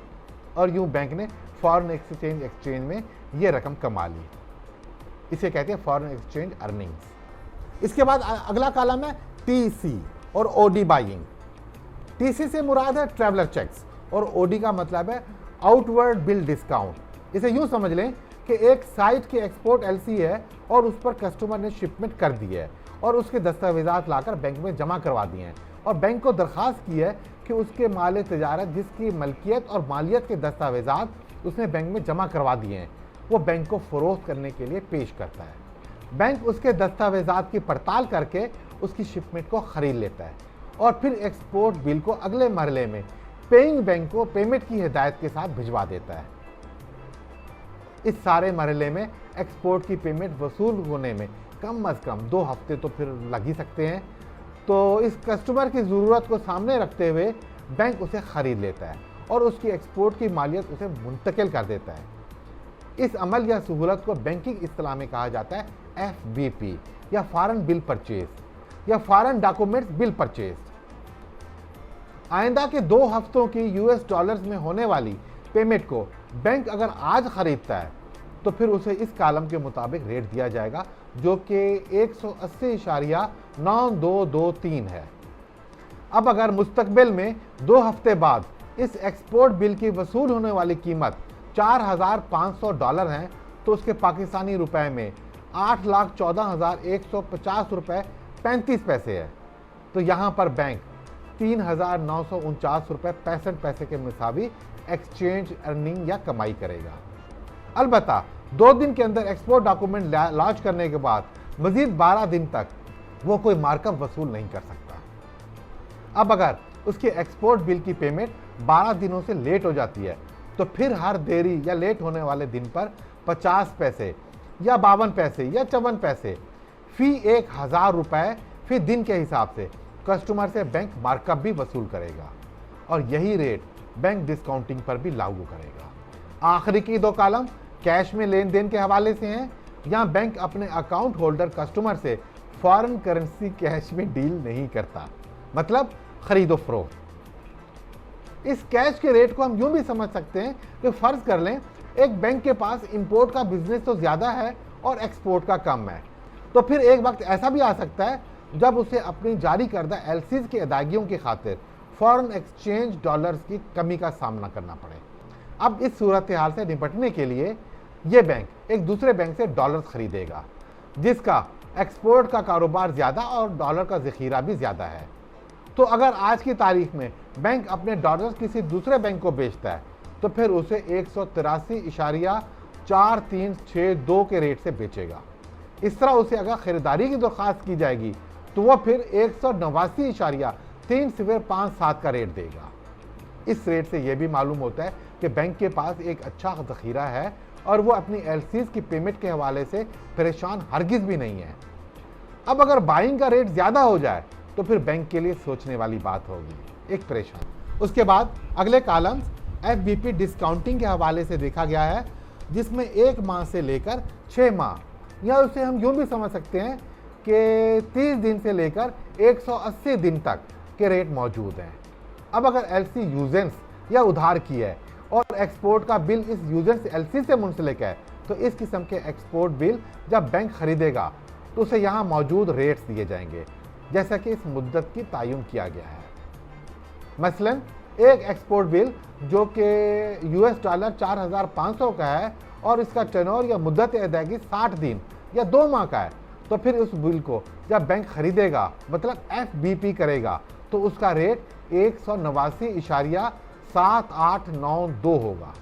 और यूँ बैंक ने फॉरेन एक्सचेंज में ये रकम कमा ली। इसे कहते हैं फॉरेन एक्सचेंज अर्निंग्स। इसके बाद अगला कॉलम है TC और OD बाइंग। TC से मुराद है ट्रैवलर चेक्स और OD का मतलब है आउटवर्ड बिल डिस्काउंट। इसे यूँ समझ लें कि एक साइट की एक्सपोर्ट LC है और उस पर कस्टमर ने शिपमेंट कर दी है और उसके दस्तावेजात लाकर बैंक में जमा करवा दिए हैं और बैंक को दरख्वास्त की है कि उसके माल तिजारत जिसकी मलकियत और मालियत के दस्तावेजात उसने बैंक में जमा करवा दिए हैं, वो बैंक को फ़रोख्त करने के लिए पेश करता है। बैंक उसके दस्तावेजात की पड़ताल करके उसकी शिपमेंट को ख़रीद लेता है और फिर एक्सपोर्ट बिल को अगले मरहले में पेइंग बैंक को पेमेंट की हिदायत के साथ भिजवा देता है। इस सारे मरहले में एक्सपोर्ट की पेमेंट वसूल होने में कम अज़ कम 2 हफ्ते तो फिर लग ही सकते हैं, तो इस कस्टमर की ज़रूरत को सामने रखते हुए बैंक उसे ख़रीद लेता है और उसकी एक्सपोर्ट की मालियत उसे मुंतकिल कर देता है। इस अमल या सहूलत को बैंकिंग इस्तिलाह में कहा जाता है FBP या फॉरेन बिल परचेज या फॉरेन डॉक्यूमेंट्स बिल परचेज। आइंदा के 2 हफ्तों की यूएस डॉलर्स में होने वाली पेमेंट को बैंक अगर आज खरीदता है तो फिर उसे इस कॉलम के मुताबिक रेट दिया जाएगा, जो कि 180.9223 है। अब अगर मुस्तकबिल में 2 हफ्ते बाद इस एक्सपोर्ट बिल की वसूल होने वाली कीमत $4,500 है तो उसके पाकिस्तानी रुपए में 8,14,150 रुपये 35 पैसे है। तो यहाँ पर बैंक 3,949 रुपये 65 पैसे के मुताबिक एक्सचेंज अर्निंग या कमाई करेगा। अलबत्ता 2 दिन के अंदर एक्सपोर्ट डॉक्यूमेंट लॉन्च करने के बाद मजीद 12 दिन तक वो कोई मार्कअप वसूल नहीं कर सकता। अब अगर उसके एक्सपोर्ट बिल की पेमेंट 12 दिनों से लेट हो जाती है तो फिर हर देरी या लेट होने वाले दिन पर 50 पैसे या 52 पैसे या 54 पैसे फी 1,000 रुपये फी दिन के हिसाब से कस्टमर से बैंक मार्कअप भी वसूल करेगा और यही रेट बैंक डिस्काउंटिंग पर भी लागू करेगा। आखिरी की 2 कॉलम कैश में लेन देन के हवाले से हैं। यहाँ बैंक अपने अकाउंट होल्डर कस्टमर से फॉरेन करेंसी कैश में डील नहीं करता, मतलब खरीदो फरोख्त। इस कैश के रेट को हम यूं भी समझ सकते हैं कि फर्ज कर लें एक बैंक के पास इंपोर्ट का बिजनेस तो ज़्यादा है और एक्सपोर्ट का कम है, तो फिर एक वक्त ऐसा भी आ सकता है जब उसे अपनी जारी करदा एलसीज की अदायगियों की खातिर फॉरेन एक्सचेंज डॉलर्स की कमी का सामना करना पड़े। अब इस सूरत हाल से निपटने के लिए ये बैंक एक दूसरे बैंक से डॉलर्स खरीदेगा जिसका एक्सपोर्ट का कारोबार ज़्यादा और डॉलर का ज़ख़ीरा भी ज़्यादा है। तो अगर आज की तारीख में बैंक अपने डॉलर्स किसी दूसरे बैंक को बेचता है तो फिर उसे 183.4362 के रेट से बेचेगा। इस तरह उसे अगर ख़रीदारी की दरख्वास्त की जाएगी तो वह फिर 189.3057 का रेट देगा। इस रेट से यह भी मालूम होता है कि बैंक के पास एक अच्छा ज़ख़ीरा है और वो अपनी एलसीज की पेमेंट के हवाले से परेशान हरगिज़ भी नहीं है। अब अगर बाइंग का रेट ज़्यादा हो जाए तो फिर बैंक के लिए सोचने वाली बात होगी, एक परेशान। उसके बाद अगले कॉलम्स एफबीपी डिस्काउंटिंग के हवाले से देखा गया है, जिसमें 1 माह से लेकर 6 माह या उसे हम यूँ भी समझ सकते हैं कि 30 दिन से लेकर 180 दिन तक के रेट मौजूद हैं। अब अगर एलसी यूजेंस या उधार की है और एक्सपोर्ट का बिल इस यूजेंस एलसी से मुंसलिक है तो इस किस्म के एक्सपोर्ट बिल जब बैंक खरीदेगा तो उसे यहाँ मौजूद रेट्स दिए जाएंगे जैसा कि इस मुद्दत की तायुन किया गया है। मसलन एक एक्सपोर्ट बिल जो कि यूएस डॉलर 4,500 का है और इसका टेनोर या मुद्दत अदायगी 60 दिन या 2 माह का है, तो फिर उस बिल को जब बैंक खरीदेगा मतलब एफबीपी करेगा तो उसका रेट 189.7892 होगा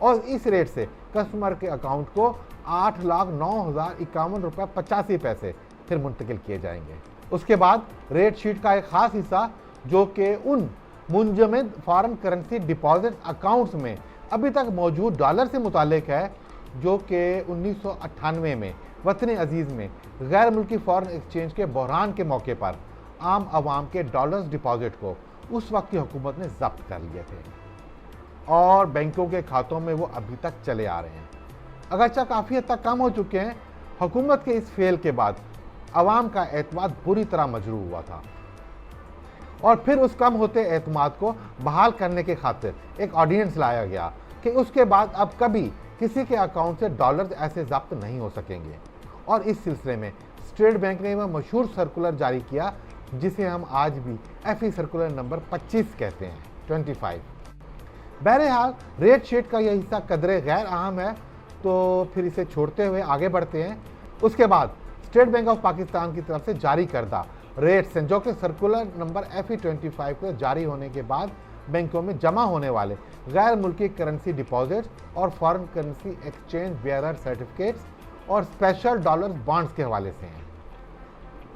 और इस रेट से कस्टमर के अकाउंट को 8,09,051 रुपये 85 पैसे फिर मुंतकिल किए जाएंगे। उसके बाद रेट शीट का एक ख़ास हिस्सा जो कि उन मुंजमद फॉरेन करेंसी डिपॉजिट अकाउंट्स में अभी तक मौजूद डॉलर से मुतालिक है, जो कि 1998 में वतन अजीज़ में गैर मुल्की फॉरेन एक्सचेंज के बहरान के मौके पर आम आवाम के डॉलर्स डिपॉजिट को उस वक्त की हुकूमत ने जब्त कर लिए थे और बैंकों के खातों में वो अभी तक चले आ रहे हैं। अगरचे काफ़ी हद तक कम हो चुके हैं, हुकूमत के इस फेल के बाद अवाम का एतमाद बुरी तरह मजरूह हुआ था और फिर उस कम होते एतमाद को बहाल करने के खातिर एक ऑर्डिनेंस लाया गया कि उसके बाद अब कभी किसी के अकाउंट से डॉलर्स ऐसे जब्त नहीं हो सकेंगे और इस सिलसिले में स्टेट बैंक ने वह मशहूर सर्कुलर जारी किया जिसे हम आज भी एफई सर्कुलर नंबर 25 कहते हैं 25। बहरहाल रेट शीट का यह हिस्सा कदरे गैर अहम है तो फिर इसे छोड़ते हुए आगे बढ़ते हैं। उसके बाद स्टेट बैंक ऑफ पाकिस्तान की तरफ से जारी करदा रेट्स हैं जो कि सर्कुलर नंबर एफई 25 के जारी होने के बाद बैंकों में जमा होने वाले गैर मुल्की करेंसी डिपॉजिट्स और foreign currency exchange bearer certificates और स्पेशल डॉलर्स बॉन्ड्स के हवाले से हैं।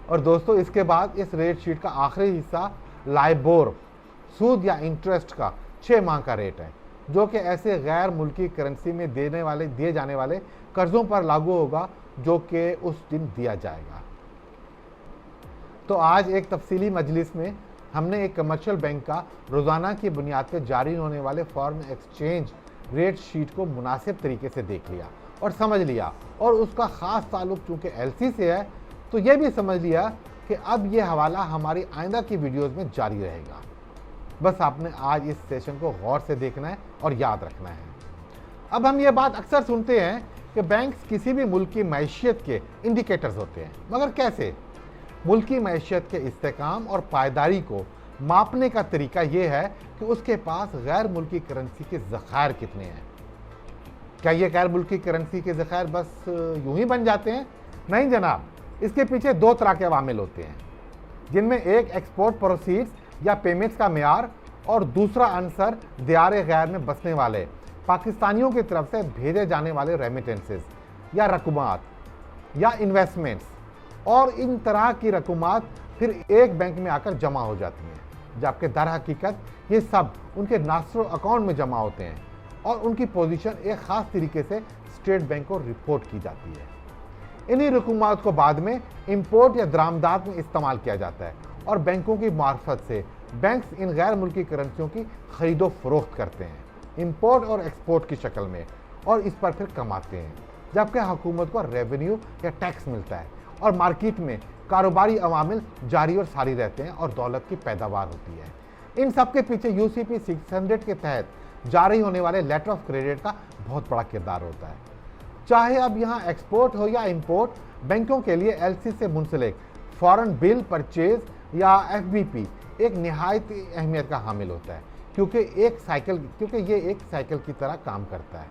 और दोस्तों इसके बाद इस रेट शीट का आखिरी हिस्सा लाइबोर सूद या इंटरेस्ट का 6 माह का रेट है जो कि ऐसे गैर मुल्की करेंसी में दिए जाने वाले कर्ज़ों पर लागू होगा जो कि उस दिन दिया जाएगा। तो आज एक तफसीली मजलिस में हमने एक कमर्शियल बैंक का रोज़ाना की बुनियाद पर जारी होने वाले फॉरेन एक्सचेंज रेट शीट को मुनासिब तरीके से देख लिया और समझ लिया और उसका ख़ास ताल्लुक चूँकि एलसी से है तो यह भी समझ लिया कि अब यह हवाला हमारी आइंदा की वीडियोज़ में जारी रहेगा। बस आपने आज इस सेशन को गौर से देखना है और याद रखना है। अब हम ये बात अक्सर सुनते हैं कि बैंक्स किसी भी मुल्क की मैशियत के इंडिकेटर्स होते हैं, मगर कैसे? मुल्क की मैशियत के इस्तेकाम और पायदारी को मापने का तरीका यह है कि उसके पास गैर मुल्की करेंसी के ज़खायर कितने हैं। क्या ये गैर मुल्की करेंसी के ज़खायर बस यूं ही बन जाते हैं? नहीं जनाब, इसके पीछे दो तरह के अवामिल होते हैं, जिनमें एक एक्सपोर्ट प्रोसीड्स या पेमेंट्स का मेयार और दूसरा अंसर दियार गैर में बसने वाले पाकिस्तानियों की तरफ से भेजे जाने वाले रेमिटेंसेस या रकूमात या इन्वेस्टमेंट्स। और इन तरह की रकूमात फिर एक बैंक में आकर जमा हो जाती हैं, जबकि दर हकीकत ये सब उनके नास्ट्रो अकाउंट में जमा होते हैं और उनकी पोजीशन एक ख़ास तरीके से स्टेट बैंक को रिपोर्ट की जाती है। इन्हीं रकूमात को बाद में इंपोर्ट या दरामदात में इस्तेमाल किया जाता है और बैंकों की मार्फत से बैंक्स इन गैर मुल्की करेंसियों की खरीदो फरोख्त करते हैं इंपोर्ट और एक्सपोर्ट की शक्ल में, और इस पर फिर कमाते हैं, जबकि हुकूमत को रेवेन्यू या टैक्स मिलता है और मार्केट में कारोबारी अवामिल जारी और सारी रहते हैं और दौलत की पैदावार होती है। इन सब के पीछे UCP 600 के तहत जारी होने वाले लेटर ऑफ क्रेडिट का बहुत बड़ा किरदार होता है। चाहे अब यहाँ एक्सपोर्ट हो या इंपोर्ट, बैंकों के लिए LC से मुंसलिक फॉरेन बिल परचेज या FBP एक निहायत अहमियत का हामिल होता है, क्योंकि ये एक साइकिल की तरह काम करता है।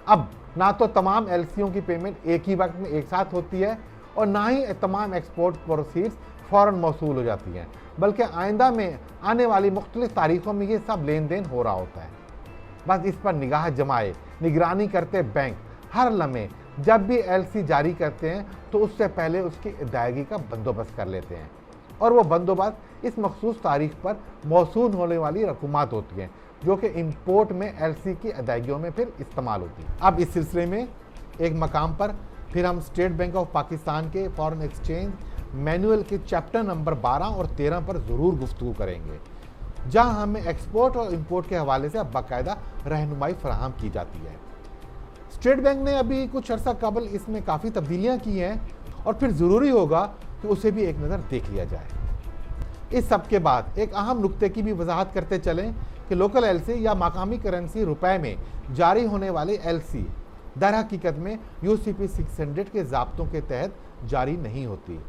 अब ना तो तमाम LCओं की पेमेंट एक ही वक्त में एक साथ होती है और ना ही तमाम एक्सपोर्ट प्रोसीड्स फ़ौरन मौसूल हो जाती हैं, बल्कि आइंदा में आने वाली मुख्तलिफ तारीखों में ये सब लेन देन हो रहा होता है। बस इस पर निगाह जमाए निगरानी करते बैंक हर लम्हे जब भी LC जारी करते हैं तो उससे पहले उसकी अदायगी का बंदोबस्त कर लेते हैं, और वो बंदोबस्त इस मखसूस तारीख पर मौसूल होने वाली रकूमात होती हैं जो कि इंपोर्ट में LC की अदायगियों में फिर इस्तेमाल होती है। अब इस सिलसिले में एक मकाम पर फिर हम स्टेट बैंक ऑफ पाकिस्तान के फॉरेन एक्सचेंज मैनुअल के चैप्टर नंबर 12 और 13 पर ज़रूर गुफ्तगू करेंगे, जहां हमें एक्सपोर्ट और इंपोर्ट के हवाले से बाकायदा रहनुमाई फराहम की जाती है। स्टेट बैंक ने अभी कुछ अर्सा कबल इसमें काफ़ी तब्दीलियां की हैं और फिर ज़रूरी होगा कि उसे भी एक नज़र देख लिया जाए। इस सब के बाद एक अहम नुक्ते की भी वजाहत करते चलें कि लोकल LC या मकामी करेंसी रुपए में जारी होने वाली LC दर हकीकत में UCP 600 के ज़ाब्तों के तहत जारी नहीं होती।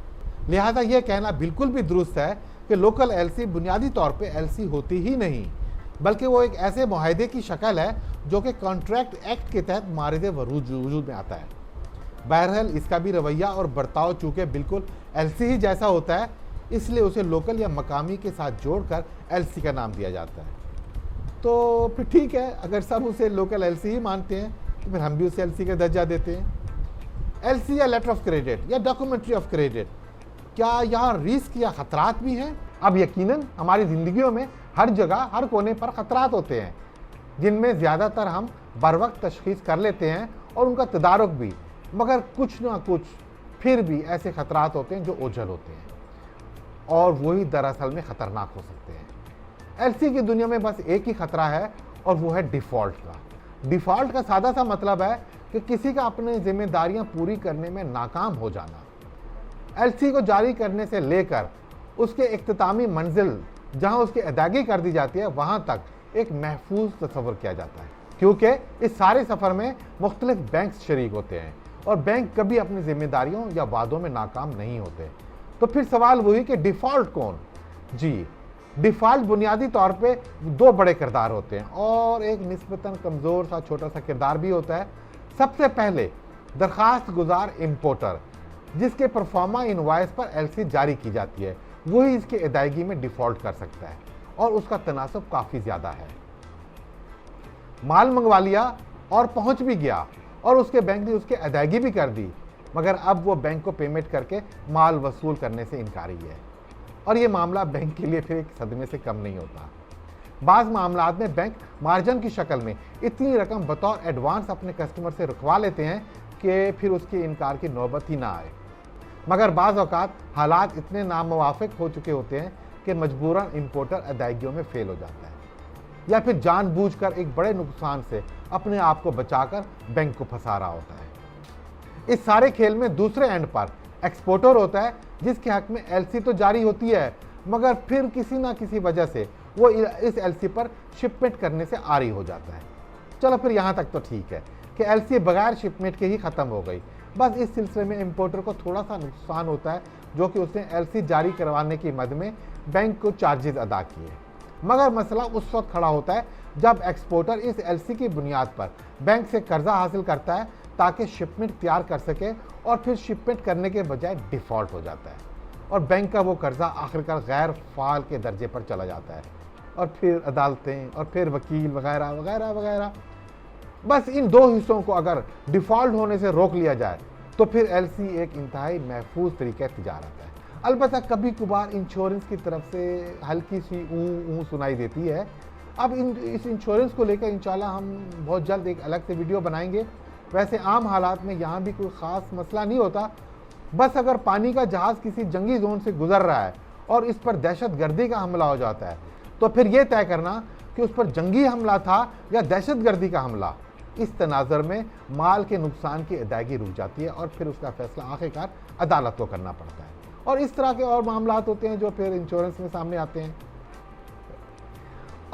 लिहाजा यह कहना बिल्कुल भी दुरुस्त है कि लोकल LC बुनियादी तौर पे LC होती ही नहीं, बल्कि वो एक ऐसे मुआहदे की शक्ल है जो कि कॉन्ट्रैक्ट एक्ट के तहत मारिद वजूद में आता है। बहरहाल इसका भी रवैया और बर्ताव चूँकि बिल्कुल LC ही जैसा होता है, इसलिए उसे लोकल या मकामी के साथ जोड़कर LC का नाम दिया जाता है। तो फिर ठीक है, अगर सब उसे लोकल LC ही मानते हैं तो फिर हम भी उसे LC का दर्जा देते हैं। LC या लेटर ऑफ क्रेडिट या डॉक्यूमेंट्री ऑफ क्रेडिट, क्या यहाँ रिस्क या ख़तरात भी हैं? अब यकीनन हमारी ज़िंदगियों में हर जगह हर कोने पर ख़तरात होते हैं, जिनमें ज़्यादातर हम बर वक्त तशख़ीस कर लेते हैं और उनका तदारुक भी, मगर कुछ ना कुछ फिर भी ऐसे ख़तरात होते हैं जो ओझल होते हैं और वही दरअसल में ख़तरनाक हो सकते हैं। LC की दुनिया में बस एक ही ख़तरा है और वो है डिफ़ॉल्ट का। डिफ़ॉल्ट का सादा सा मतलब है कि किसी का अपनी जिम्मेदारियां पूरी करने में नाकाम हो जाना। LC को जारी करने से लेकर उसके इख्तितामी मंजिल जहां उसकी अदायगी कर दी जाती है वहां तक एक महफूज तस्वर किया जाता है, क्योंकि इस सारे सफ़र में मुख्तलिफ बैंक शरीक होते हैं और बैंक कभी अपनी जिम्मेदारियों या वादों में नाकाम नहीं होते। तो फिर सवाल वही कि डिफ़ॉल्ट कौन? जी, डिफ़ॉल्ट बुनियादी तौर पे दो बड़े किरदार होते हैं और एक निस्बतन कमज़ोर सा छोटा सा किरदार भी होता है। सबसे पहले दरख्वास्त गुजार इम्पोर्टर, जिसके परफॉर्मा इनवॉइस पर LC जारी की जाती है, वही इसकी अदायगी में डिफ़ॉल्ट कर सकता है और उसका तनासब काफ़ी ज़्यादा है। माल मंगवा लिया और पहुंच भी गया और उसके बैंक ने उसकी अदायगी भी कर दी, मगर अब वो बैंक को पेमेंट करके माल वसूल करने से इनकारी है और ये मामला बैंक के लिए फिर एक सदमे से कम नहीं होता। बाज़ मामलात में बैंक मार्जिन की शक्ल में इतनी रकम बतौर एडवांस अपने कस्टमर से रुकवा लेते हैं कि फिर उसके इनकार की नौबत ही ना आए, मगर बाज़ औक़ात हालात इतने नामुवाफ़िक हो चुके होते हैं कि मजबूरन इम्पोर्टर अदायगियों में फ़ेल हो जाता है या फिर जानबूझकर एक बड़े नुकसान से अपने आप को बचाकर बैंक को फंसा रहा होता है। इस सारे खेल में दूसरे एंड पर एक्सपोर्टर होता है, जिसके हक में LC तो जारी होती है, मगर फिर किसी ना किसी वजह से वो इस एलसी पर शिपमेंट करने से आरी हो जाता है। चलो फिर यहाँ तक तो ठीक है कि एलसी बगैर शिपमेंट के ही ख़त्म हो गई। बस इस सिलसिले में इंपोर्टर को थोड़ा सा नुकसान होता है, जो कि उसने एलसी जारी करवाने की मद में बैंक को चार्जेस अदा किए। मगर मसला उस वक्त खड़ा होता है जब एक्सपोर्टर इस एलसी की बुनियाद पर बैंक से कर्जा हासिल करता है ताकि शिपमेंट तैयार कर सके, और फिर शिपमेंट करने के बजाय डिफ़ॉल्ट हो जाता है और बैंक का वो कर्जा आखिरकार गैर फाल के दर्जे पर चला जाता है, और फिर अदालतें और फिर वकील वगैरह वगैरह वगैरह। बस इन दो हिस्सों को अगर डिफ़ॉल्ट होने से रोक लिया जाए तो फिर एलसी एक इंतहाई महफूज तरीक़े तिजारत है। अलबत्ता कभी कभार इंश्योरेंस की तरफ से हल्की सी ऊँ सुनाई देती है। अब इस इंश्योरेंस को लेकर इंशाल्लाह हम बहुत जल्द एक अलग से वीडियो बनाएंगे। वैसे आम हालात में यहाँ भी कोई ख़ास मसला नहीं होता। बस अगर पानी का जहाज़ किसी जंगी जोन से गुजर रहा है और इस पर दहशतगर्दी का हमला हो जाता है, तो फिर ये तय करना कि उस पर जंगी हमला था या दहशतगर्दी का हमला, इस तनाज़ुर में माल के नुकसान की अदायगी रुक जाती है और फिर उसका फैसला आखिरकार अदालत को करना पड़ता है। और इस तरह के और मामलात होते हैं जो फिर इंश्योरेंस में सामने आते हैं।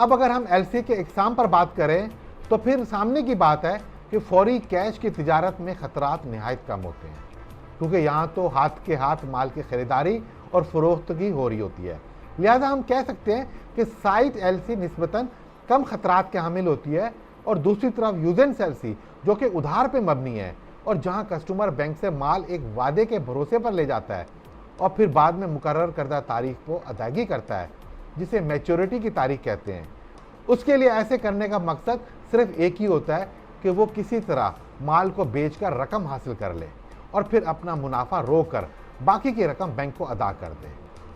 अब अगर हम एलसी के इकसाम पर बात करें तो फिर सामने की बात है कि फौरी कैश की तिजारत में ख़तरात नहायत कम होते हैं, क्योंकि यहाँ तो हाथ के हाथ माल की ख़रीदारी और फ़रोख्तगी हो रही होती है। लिहाजा हम कह सकते हैं कि साइट एलसी निस्बतन कम ख़तरात के हामिल होती है, और दूसरी तरफ यूजेंस एलसी जो कि उधार पे मबनी है और जहाँ कस्टमर बैंक से माल एक वादे के भरोसे पर ले जाता है और फिर बाद में मुकर्रर करदा तारीख को अदायगी करता है, जिसे मैच्योरिटी की तारीख कहते हैं। उसके लिए ऐसे करने का मकसद सिर्फ एक ही होता है कि वो किसी तरह माल को बेचकर रकम हासिल कर ले और फिर अपना मुनाफा रोक कर बाकी की रकम बैंक को अदा कर दे।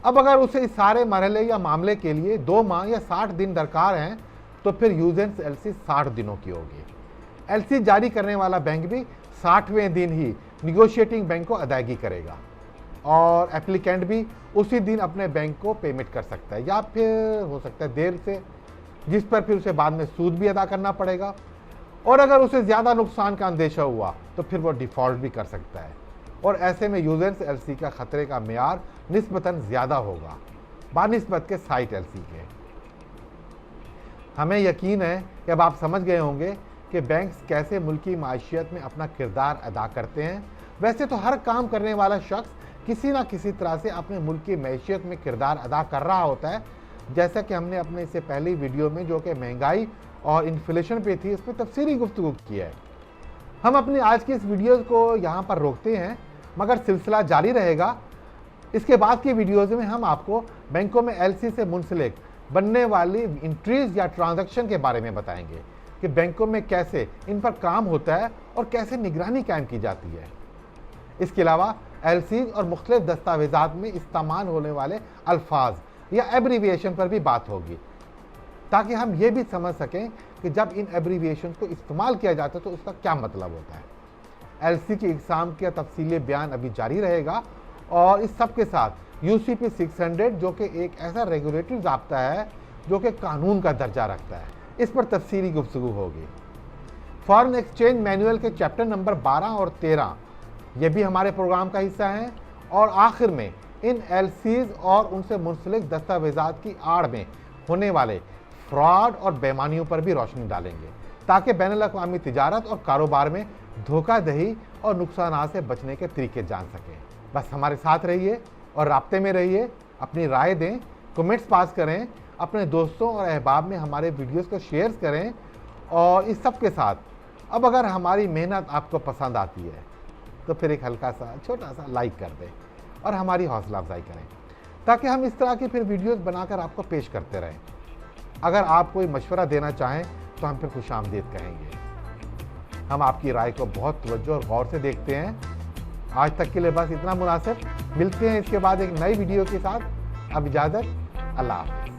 अब अगर उसे इस सारे मरहले या मामले के लिए 2 माह या 60 दिन दरकार हैं तो फिर यूजेंस एलसी 60 दिनों की होगी। एलसी जारी करने वाला बैंक भी 60वें दिन ही निगोशिएटिंग बैंक को अदायगी करेगा और एप्लीकेंट भी उसी दिन अपने बैंक को पेमेंट कर सकता है, या फिर हो सकता है देर से, जिस पर फिर उसे बाद में सूद भी अदा करना पड़ेगा। और अगर उसे ज़्यादा नुकसान का अंदेशा हुआ तो फिर वो डिफ़ॉल्ट भी कर सकता है, और ऐसे में यूजेंस एलसी का ख़तरे का मेयार निस्बतन ज़्यादा होगा बानिस्बत के साइट एलसी के। हमें यकीन है कि अब आप समझ गए होंगे कि बैंक्स कैसे मुल्की माशियत में अपना किरदार अदा करते हैं। वैसे तो हर काम करने वाला शख्स किसी ना किसी तरह से अपने मुल्क की मैशियत में किरदार अदा कर रहा होता है, जैसा कि हमने अपने इससे पहली वीडियो में जो कि महंगाई और इन्फ्लेशन पे थी, इस पर तफसीली गुफ्तगू की है। हम अपनी आज की इस वीडियो को यहाँ पर रोकते हैं, मगर सिलसिला जारी रहेगा। इसके बाद की वीडियोज़ में हम आपको बैंकों में एलसी से मुंसलिक बनने वाली इंट्रीज या ट्रांजैक्शन के बारे में बताएंगे कि बैंकों में कैसे इन पर काम होता है और कैसे निगरानी कायम की जाती है। इसके अलावा एलसीज और मुख्तलिफ दस्तावेज़ात में इस्तेमाल होने वाले अल्फाज या एब्रीविएशन पर भी बात होगी, ताकि हम ये भी समझ सकें कि जब इन एब्रीविएशन को इस्तेमाल किया जाता है तो उसका क्या मतलब होता है। एलसी की इकसाम का तफसीली बयान अभी जारी रहेगा, और इस सब के साथ यूसीपी 600 जो कि एक ऐसा रेगुलेटरी ज़ाब्ता है जो कि कानून का दर्जा रखता है, इस पर तफसीली गुफ्तगू होगी। फॉरेन एक्सचेंज मैनुअल के चैप्टर नंबर 12 और 13 ये भी हमारे प्रोग्राम का हिस्सा हैं, और आखिर में इन एलसीज और उनसे मुंसलिक दस्तावेज़ात की आड़ में होने वाले फ्रॉड और बेईमानियों पर भी रोशनी डालेंगे, ताकि बैनुल-अक़वामी तिजारत और कारोबार में धोखाधड़ी और नुकसान से बचने के तरीके जान सकें। बस हमारे साथ रहिए और राब्ते में रहिए, अपनी राय दें, कमेंट्स पास करें, अपने दोस्तों और अहबाब में हमारे वीडियोस को शेयर करें, और इस सब के साथ अब अगर हमारी मेहनत आपको पसंद आती है तो फिर एक हल्का सा छोटा सा लाइक कर दें और हमारी हौसला अफजाई करें, ताकि हम इस तरह की फिर वीडियोस बनाकर आपको पेश करते रहें। अगर आप कोई मशवरा देना चाहें तो हम फिर खुशामदीद कहेंगे। हम आपकी राय को बहुत तवज्जो और गौर से देखते हैं। आज तक के लिए बस इतना मुनासिब। मिलते हैं इसके बाद एक नई वीडियो के साथ। अब इजाज़त, अल्लाह हाफ़िज़।